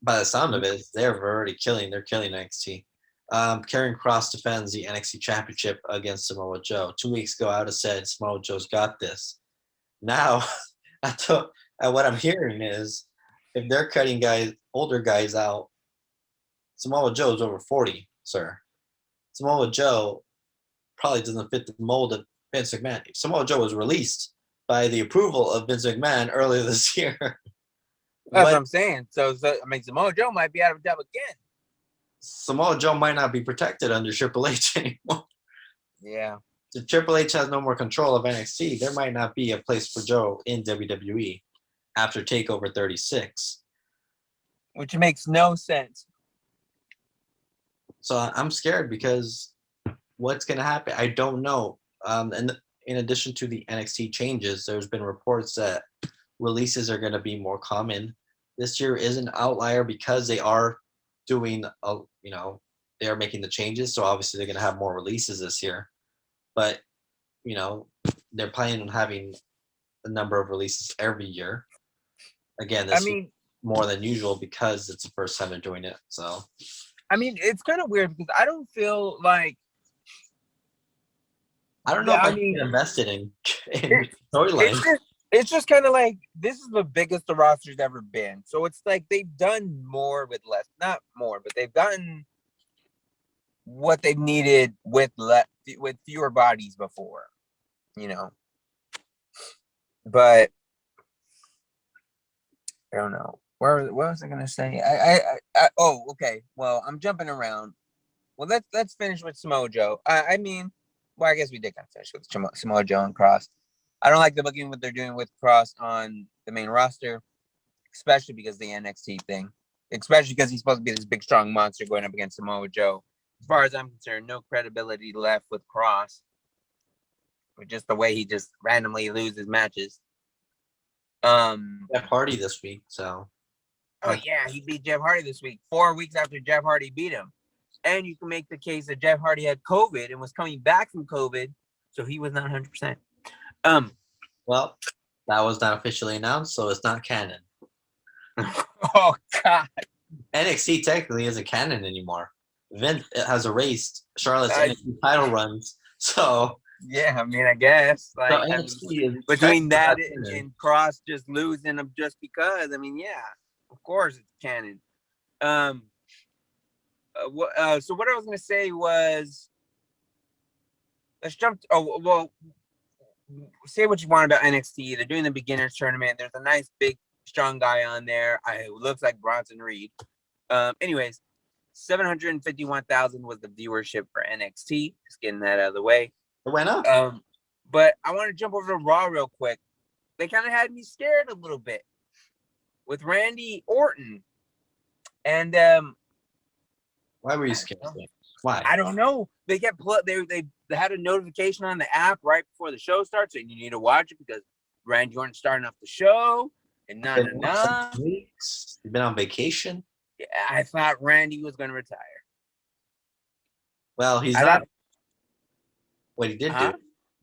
By the sound of it, they're already killing NXT. Karrion Kross defends the NXT Championship against Samoa Joe. 2 weeks ago, I would have said Samoa Joe's got this. Now, what I'm hearing is if they're cutting older guys out, Samoa Joe's over 40, sir. Samoa Joe probably doesn't fit the mold of Vince McMahon. Samoa Joe was released by the approval of Vince McMahon earlier this year. That's what I'm saying. So I mean, Samoa Joe might be out of a job again. Samoa Joe might not be protected under Triple H anymore. Yeah. So Triple H has no more control of NXT. There might not be a place for Joe in WWE after TakeOver 36. Which makes no sense. So I'm scared because what's going to happen? I don't know. And in addition to the NXT changes, there's been reports that releases are going to be more common. This year is an outlier because they are doing, they are making the changes. So obviously they're going to have more releases this year. But, they're planning on having a number of releases every year. Again, this is more than usual because it's the first time they're doing it. So, I mean, it's kind of weird because I don't feel like. I don't know if I get invested in storylines. It's just kind of like this is the biggest the roster's ever been. So it's like they've done more with less, not more, but they've gotten what they've needed with fewer bodies before, But I don't know. What was I gonna say? Okay. Well, I'm jumping around. Well, let's finish with Samoa Joe. I guess we did kind of finish with Samoa Joe and Kross. I don't like the booking what they're doing with Kross on the main roster, especially because of the NXT thing. Especially because he's supposed to be this big, strong monster going up against Samoa Joe. As far as I'm concerned, no credibility left with Kross. With just the way he just randomly loses matches. Jeff Hardy this week, so. Oh yeah, he beat Jeff Hardy this week. 4 weeks after Jeff Hardy beat him. And you can make the case that Jeff Hardy had COVID and was coming back from COVID, so he was not 100%. Well, that was not officially announced, so it's not canon. Oh God. NXT technically isn't canon anymore. Vince has erased Charlotte's NXT title runs, so. Yeah, I guess like so between that and Kross just losing them just because. Yeah, of course it's canon. So what I was gonna say was, let's jump. Say what you want about NXT. They're doing the beginners tournament. There's a nice big strong guy on there. It looks like Bronson Reed. Anyways, 751,000 was the viewership for NXT. Just getting that out of the way. It went up. But I want to jump over to Raw real quick. They kind of had me scared a little bit with Randy Orton. And why were you scared? Why? I don't know. They kept they had a notification on the app right before the show starts saying you need to watch it because Randy Orton's starting off the show. And Been off 7 weeks. You've been on vacation. Yeah, I thought Randy was going to retire. Well, he's I not. thought, What he did huh?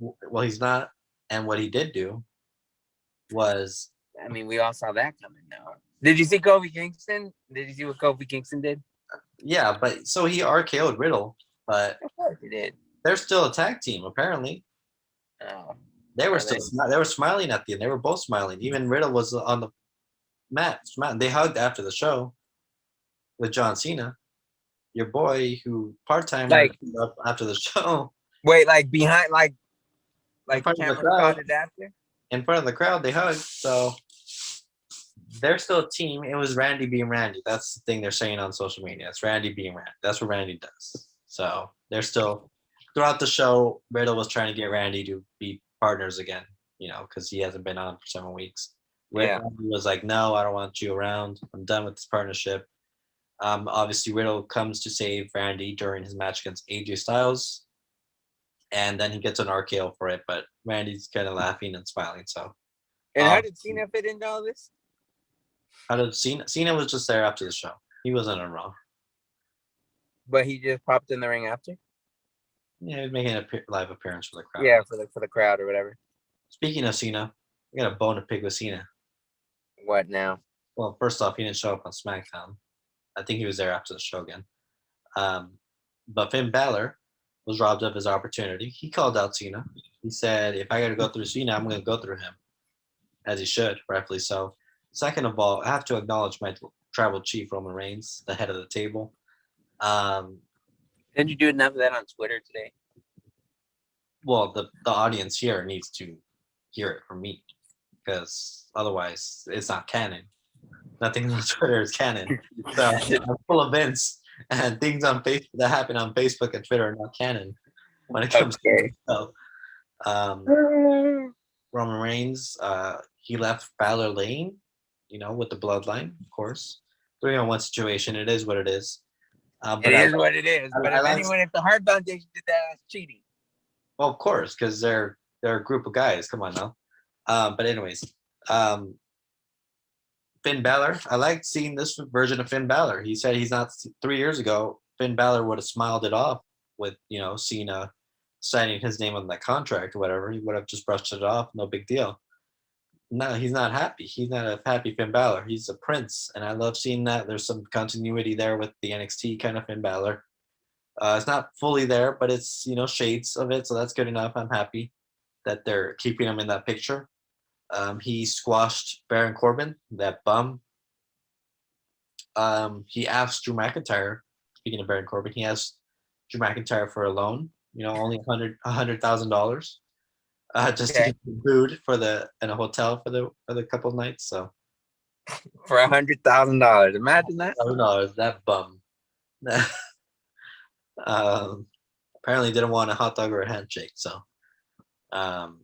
do. Well, he's not. And what he did do was. I mean, we all saw that coming now. Did you see Kofi Kingston? Did you see what Kofi Kingston did? Yeah, but so he RKO'd Riddle, but Of course he did. they're still a tag team apparently. Oh, They were are still they? they were smiling at the end. They were both smiling. Even Riddle was on the mat. They hugged after the show with John Cena, your boy who part-timer Like- up after the show Wait, like behind, like in front of the camera crowd. spotted after? In front of the crowd, they hugged. So they're still a team. It was Randy being Randy. That's the thing they're saying on social media. It's Randy being Randy. That's what Randy does. So they're still throughout the show. Riddle was trying to get Randy to be partners again, because he hasn't been on for 7 weeks. Yeah. Randy was like, "No, I don't want you around. I'm done with this partnership." Obviously, Riddle comes to save Randy during his match against AJ Styles, and then he gets an RKO for it. But Randy's kind of laughing and smiling. So, And how did Cena fit into all this? how did Cena was just there after the show. He wasn't on Raw. But he just popped in the ring after? Yeah, he was making a live appearance for the crowd. Yeah, for the crowd or whatever. Speaking of Cena, I got a bone to pick with Cena. What now? Well, first off, he didn't show up on SmackDown. I think he was there after the show again. But Finn Balor was robbed of his opportunity. He called out Cena. He said, "If I got to go through Cena, I'm going to go through him," as he should, rightfully so. Second of all, I have to acknowledge my tribal chief, Roman Reigns, the head of the table. Didn't you do enough of that on Twitter today? Well, the audience here needs to hear it from me, because otherwise it's not canon. Nothing on Twitter is canon. So I'm full of events and things on Facebook that happen on Facebook and Twitter are not canon when it comes to so, Roman Reigns, he left Balor Lane, with the bloodline, of course. 3-on-1 situation. It is what it is. It is what it is. But if the Hart Foundation did that, that's cheating. Well, of course, because they're a group of guys. Come on now. But anyways, Finn Balor. I liked seeing this version of Finn Balor. He said he's not 3 years ago. Finn Balor would have smiled it off with Cena signing his name on that contract or whatever. He would have just brushed it off. No big deal. No, he's not happy. He's not a happy Finn Balor. He's a prince, and I love seeing that. There's some continuity there with the NXT kind of Finn Balor. It's not fully there, but it's shades of it, so that's good enough. I'm happy that they're keeping him in that picture. He squashed Baron Corbin, that bum. He asked Drew McIntyre. Speaking of Baron Corbin, he asked Drew McIntyre for a loan. Only $100,000. Just to get food in a hotel for the couple of nights. So for $100,000, imagine that. $100, that bum. Apparently didn't want a hot dog or a handshake. So, but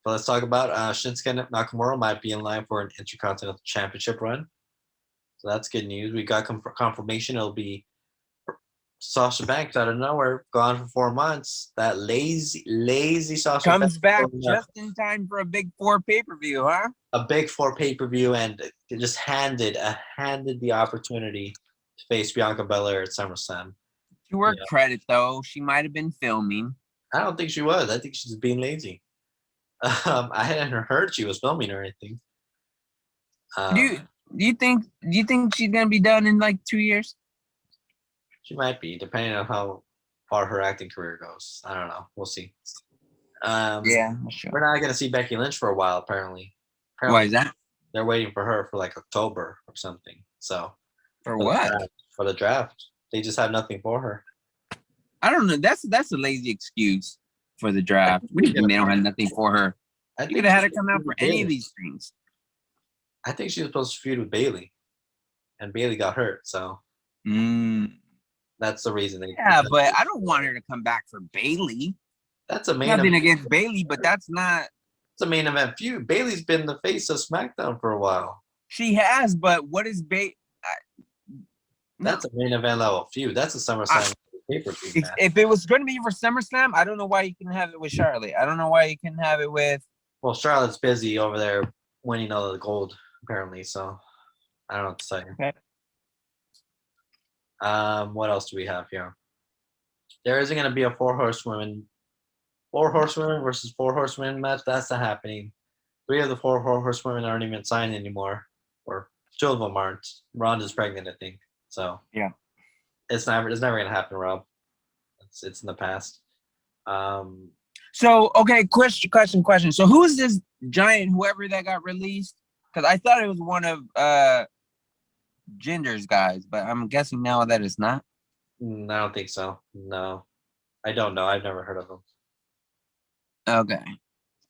let's talk about Shinsuke Nakamura might be in line for an Intercontinental Championship run. So that's good news. We got confirmation it'll be Sasha Banks out of nowhere, gone for 4 months. That lazy Sasha comes Banks back just in time for a big 4 pay-per-view, huh? A big 4 pay-per-view, and just handed the opportunity to face Bianca Belair at SummerSlam. To her credit, though, she might have been filming. I don't think she was. I think she's being lazy. I hadn't heard she was filming or anything. Do you think she's gonna be done in like 2 years? She might be, depending on how far her acting career goes. I don't know. We'll see. Yeah, sure. We're not gonna see Becky Lynch for a while, apparently. Why is that? They're waiting for her for like October or something. So for what? For the draft. They just have nothing for her. I don't know. That's a lazy excuse for the draft. What do you mean they don't have nothing for her? You could have had her come out for any of these things. I think she was supposed to feud with Bayley, and Bayley got hurt. So that's the reason. But I don't want her to come back for Bayley. That's a main nothing event. Against Bayley, but that's not. It's a main event feud. Bayley's been the face of SmackDown for a while. She has, but what is Bayley? That's a main event level feud. That's a SummerSlam pay-per-view. If it was going to be for SummerSlam, I don't know why you can have it with Charlotte. I don't know why you can have it with. Well, Charlotte's busy over there winning all the gold apparently. So I don't know what to say. Okay. What else do we have here? There isn't going to be a four horsewomen versus four horsewomen match. That's not happening. 3 of the 4 horsewomen aren't even signed anymore, or 2 of them aren't. Ronda's pregnant, I think. So Yeah. it's never going to happen, Rob. It's in the past. So okay, question. So who is this giant whoever that got released? Because I thought it was one of Ginger's guys, but I'm guessing now that it's not. I don't think so. No, I don't know. I've never heard of him. Okay,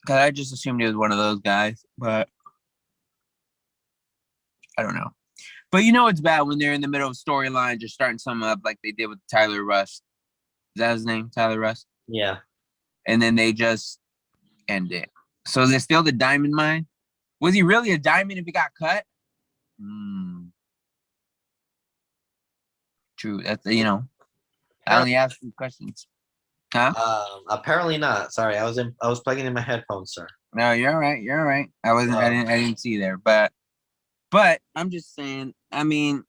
because I just assumed it was one of those guys, but I don't know. But you know it's bad when they're in the middle of storylines, you're starting something up like they did with Tyler Rust. Is that his name, Tyler Rust? Yeah. And then they just end it. So is it still the diamond mine? Was he really a diamond if he got cut? True. That's I only ask you questions. Huh? Apparently not. Sorry, I was plugging in my headphones, sir. No, you're all right. You're all right. I didn't see there, but I'm just saying. I mean,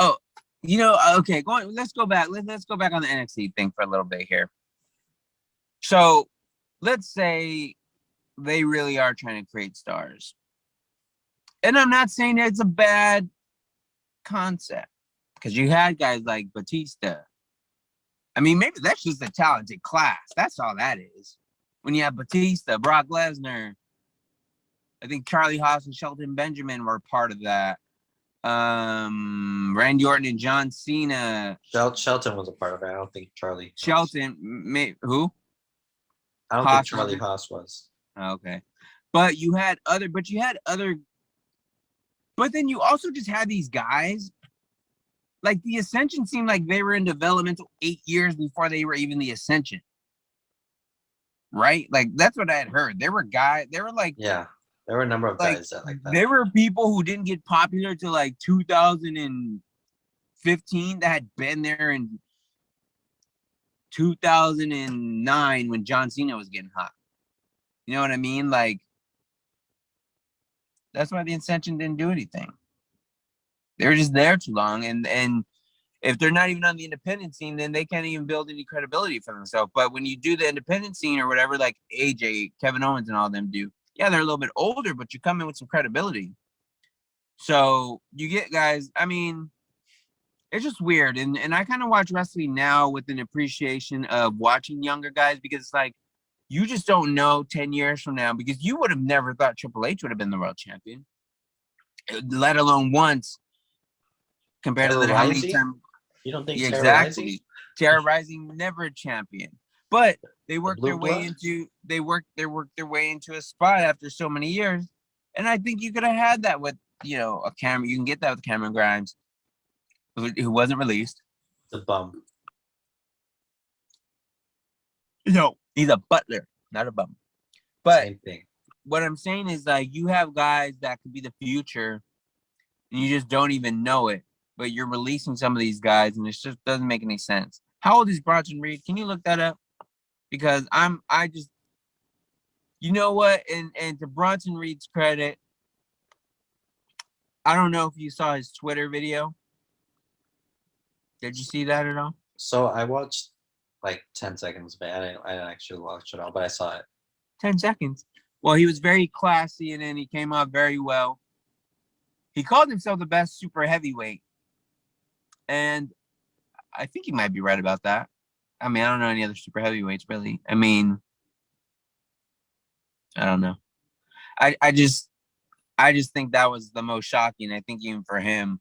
okay. Let's go back. Let's go back on the NXT thing for a little bit here. So, let's say they really are trying to create stars, and I'm not saying it's a bad concept because you had guys like Batista. I mean, maybe that's just a talented class. That's all that is. When you have Batista, Brock Lesnar, I think Charlie Haas and Shelton Benjamin were part of that. Randy Orton and John Cena. Shelton was a part of it. I don't think Charlie. Who? I don't think Charlie Haas was. Okay, but you had other. But then you also just had these guys. Like the Ascension seemed like they were in developmental 8 years before they were even the Ascension. Right? Like that's what I had heard. There were guys, they were like, yeah, there were a number of guys that like that. There were people who didn't get popular till like 2015 that had been there in 2009 when John Cena was getting hot. You know what I mean? Like that's why the Ascension didn't do anything. They were just there too long, and if they're not even on the independent scene, then they can't even build any credibility for themselves. But when you do the independent scene or whatever, like AJ, Kevin Owens, and all them do, yeah, they're a little bit older, but you come in with some credibility. So you get guys. I mean, it's just weird, and I kind of watch wrestling now with an appreciation of watching younger guys because it's like you just don't know 10 years from now because you would have never thought Triple H would have been the world champion, let alone once. Compared to how many times you don't think exactly Terra Rising never a champion, but they worked their way into a spot after so many years, and I think you could have had that with a Cameron. You can get that with Cameron Grimes, who wasn't released. The bum. No, he's a butler, not a bum. But same thing. What I'm saying is like you have guys that could be the future, and you just don't even know it. But you're releasing some of these guys, and it just doesn't make any sense. How old is Bronson Reed? Can you look that up? Because you know what? And to Bronson Reed's credit, I don't know if you saw his Twitter video. Did you see that at all? So I watched like 10 seconds of it. I didn't actually watch it all, but I saw it. 10 seconds. Well, he was very classy, and then he came out very well. He called himself the best super heavyweight. And I think he might be right about that. I mean, I don't know any other super heavyweights, really. I mean, I don't know. I just think that was the most shocking, I think, even for him.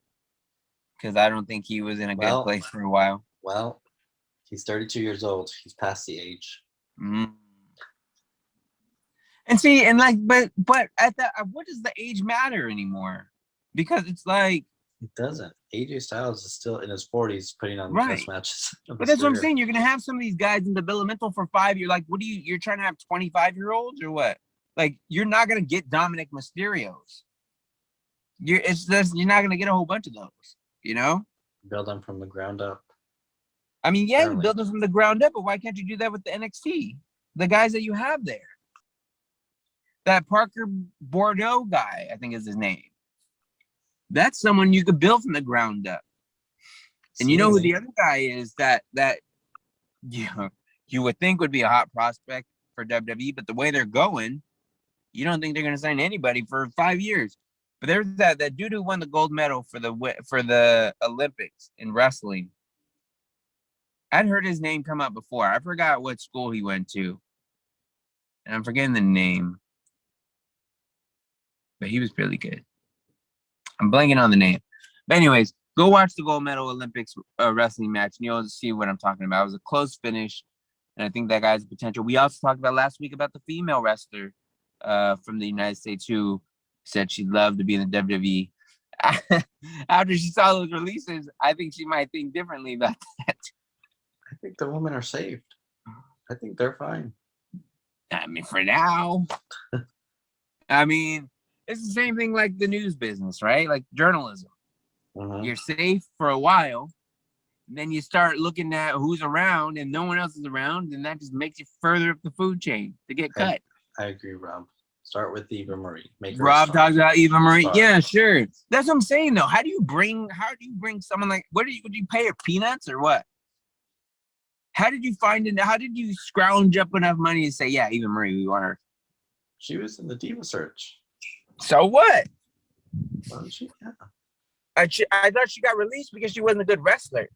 Because I don't think he was in a good place for a while. Well, he's 32 years old. He's past the age. Mm. And see, and like, but at that, what does the age matter anymore? Because it's like, it doesn't. AJ Styles is still in his 40s putting on the best matches. But that's what I'm saying. You're going to have some of these guys in developmental for 5 years. Like, you're trying to have 25-year-olds or what? Like, you're not going to get Dominic Mysterios. You're not going to get a whole bunch of those, Build them from the ground up. I mean, yeah, you build them from the ground up, but why can't you do that with the NXT? The guys that you have there. That Parker Bordeaux guy, I think is his name. That's someone you could build from the ground up. And you know who the other guy is that you would think would be a hot prospect for WWE, but the way they're going, you don't think they're going to sign anybody for 5 years. But there's that dude who won the gold medal for the Olympics in wrestling. I'd heard his name come up before. I forgot what school he went to, and I'm forgetting the name. But he was really good. I'm blanking on the name. But anyways, go watch the gold medal Olympics wrestling match, and you'll see what I'm talking about. It was a close finish, and I think that guy's potential. We also talked about last week about the female wrestler from the United States who said she'd love to be in the WWE. After she saw those releases, I think she might think differently about that. I think the women are saved. I think they're fine. I mean, for now. I mean, it's the same thing like the news business, right? Like journalism. Uh-huh. You're safe for a while. Then you start looking at who's around and no one else is around. And that just makes you further up the food chain to get cut. I agree, Rob. Start with Eva Marie. Rob talks about Eva Marie. Star. Yeah, sure. That's what I'm saying, though. How do you bring someone like, would you pay her peanuts or what? How did you find it? How did you scrounge up enough money to say, yeah, Eva Marie, we want her? She was in the Diva search. So what? Well, yeah. I thought she got released because she wasn't a good wrestler.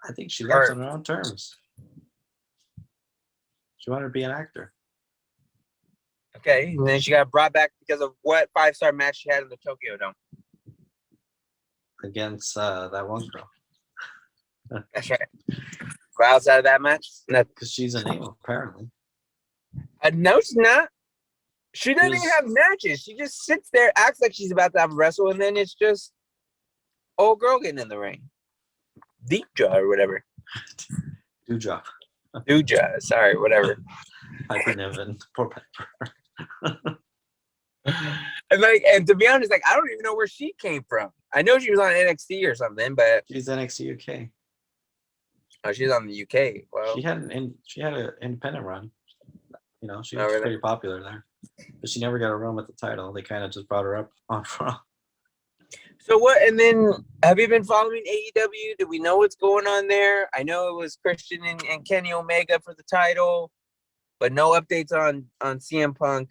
I think she left on her own terms. She wanted to be an actor. Okay, and then she got brought back because of what 5-star match she had in the Tokyo Dome? Against that one girl. That's right. Crowds out of that match? Because she's a name, apparently. No, she's not. She doesn't even have matches. She just sits there, acts like she's about to have a wrestle, and then it's just old girl getting in the ring. Deep jaw or whatever. Dewjaw. Dewjaw, sorry, whatever. Piper Niven. Poor Piper. and to be honest, like I don't even know where she came from. I know she was on NXT or something, but she's NXT UK. Oh, she's on the UK. Well, she had an independent run. You know, she was pretty popular there, but she never got a run with the title. They kind of just brought her up on Raw. So what? And then, have you been following AEW? Do we know what's going on there? I know it was Christian and Kenny Omega for the title, but no updates on CM Punk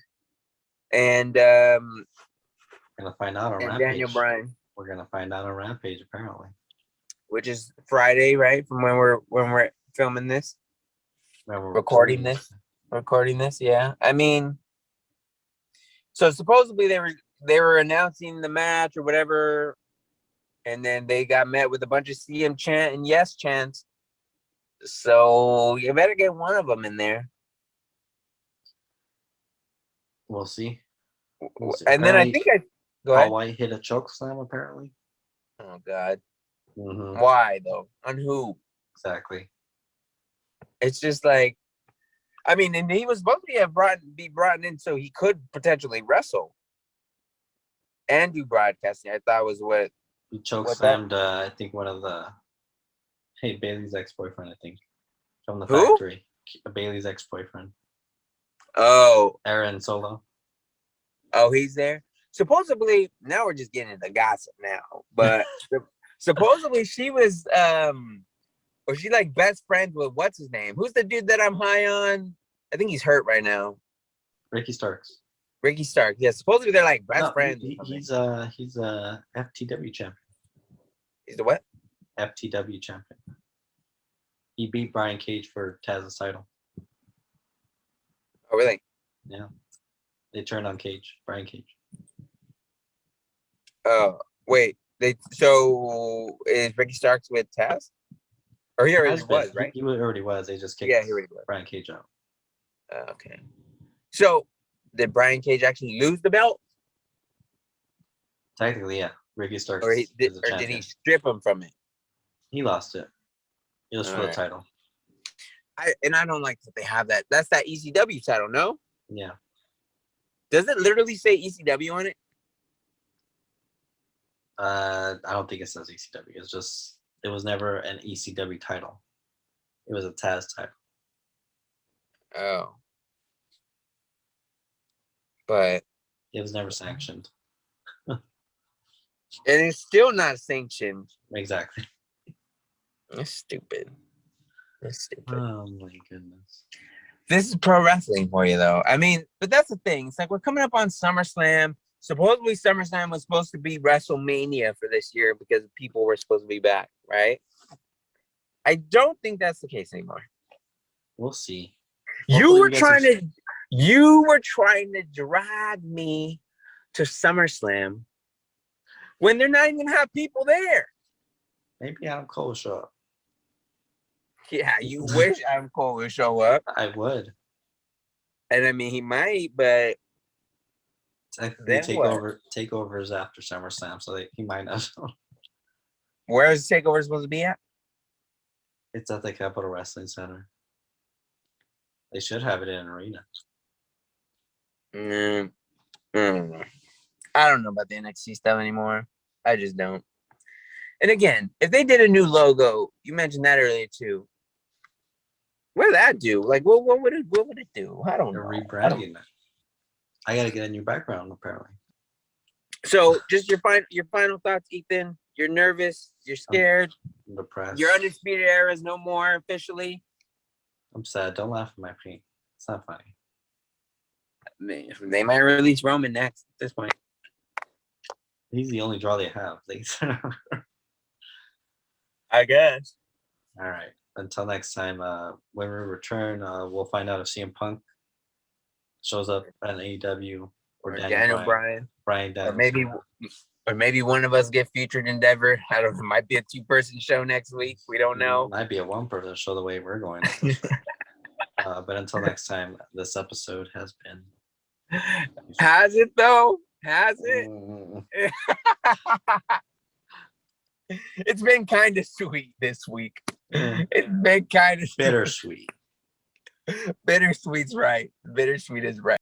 and we're gonna find out on Rampage. Daniel Bryan. We're gonna find out on Rampage apparently, which is Friday, right? From when we're filming this, recording this. Yeah, I mean, so supposedly they were announcing the match or whatever, and then they got met with a bunch of CM chant and yes chants. So you better get one of them in there. We'll see. And then I think go ahead. Paul White hit a choke slam apparently. Oh God. Mm-hmm. Why though? On who? Exactly. It's just like, I mean, and he was supposed to be brought in so he could potentially wrestle and do broadcasting. I thought was what he choke slammed. I think one of the Bailey's ex-boyfriend. I think from the factory. Bailey's ex-boyfriend. Oh, Aaron Solo. Oh, he's there. Supposedly, now we're just getting into gossip now, but supposedly she was or she like best friends with what's his name? Who's the dude that I'm high on? I think he's hurt right now. Ricky Starks. Yeah, supposedly they're like best friends. He's a FTW champion. He's the what? FTW champion. He beat Brian Cage for Taz's title. Oh, really? Yeah. They turned on Brian Cage. Oh, wait. So is Ricky Starks with Taz? Or he already was, right? He already was. They just kicked Brian Cage out. Okay. So did Brian Cage actually lose the belt? Technically, yeah. Ricky Starks or did he strip him from it? He lost it. It was for the title. I don't like that they have that. That's that ECW title, no? Yeah. Does it literally say ECW on it? I don't think it says ECW. It's just it was never an ECW title. It was a Taz title. Oh. but It was never sanctioned. and it's still not sanctioned. Exactly. That's stupid. That's stupid. Oh my goodness. This is pro wrestling for you, though. I mean, but that's the thing. It's like we're coming up on SummerSlam. Supposedly, SummerSlam was supposed to be WrestleMania for this year because people were supposed to be back, right? I don't think that's the case anymore. We'll see. You were trying to drag me to SummerSlam when they're not even gonna have people there. Maybe Adam Cole will show up. Yeah, you wish Adam Cole would show up. I would. And I mean, he might, but Technically, then what? takeovers after SummerSlam, so he might not. Where is TakeOver supposed to be at? It's at the Capitol Wrestling Center. They should have it in an arena. I don't know. I don't know about the NXT stuff anymore. I just don't. And again, if they did a new logo, you mentioned that earlier too. What did that do? Like, what would it do? I don't know. They're rebranding it. I got to get a new background, apparently. So, just your final thoughts, Ethan. You're nervous. You're scared. I'm depressed. Your undisputed era is no more officially. I'm sad. Don't laugh at my pain. It's not funny. They might release Roman next at this point. He's the only draw they have. I guess. All right. Until next time, when we return, we'll find out if CM Punk shows up at AEW or Daniel Bryan. Or maybe one of us get featured in Denver. I don't know. It might be a 2-person show next week. We don't know. It might be a 1-person show the way we're going. But until next time, this episode has been. Has it though? Has it? It's been kind of sweet this week. It's been kind of bittersweet. Bittersweet's right. Bittersweet is right.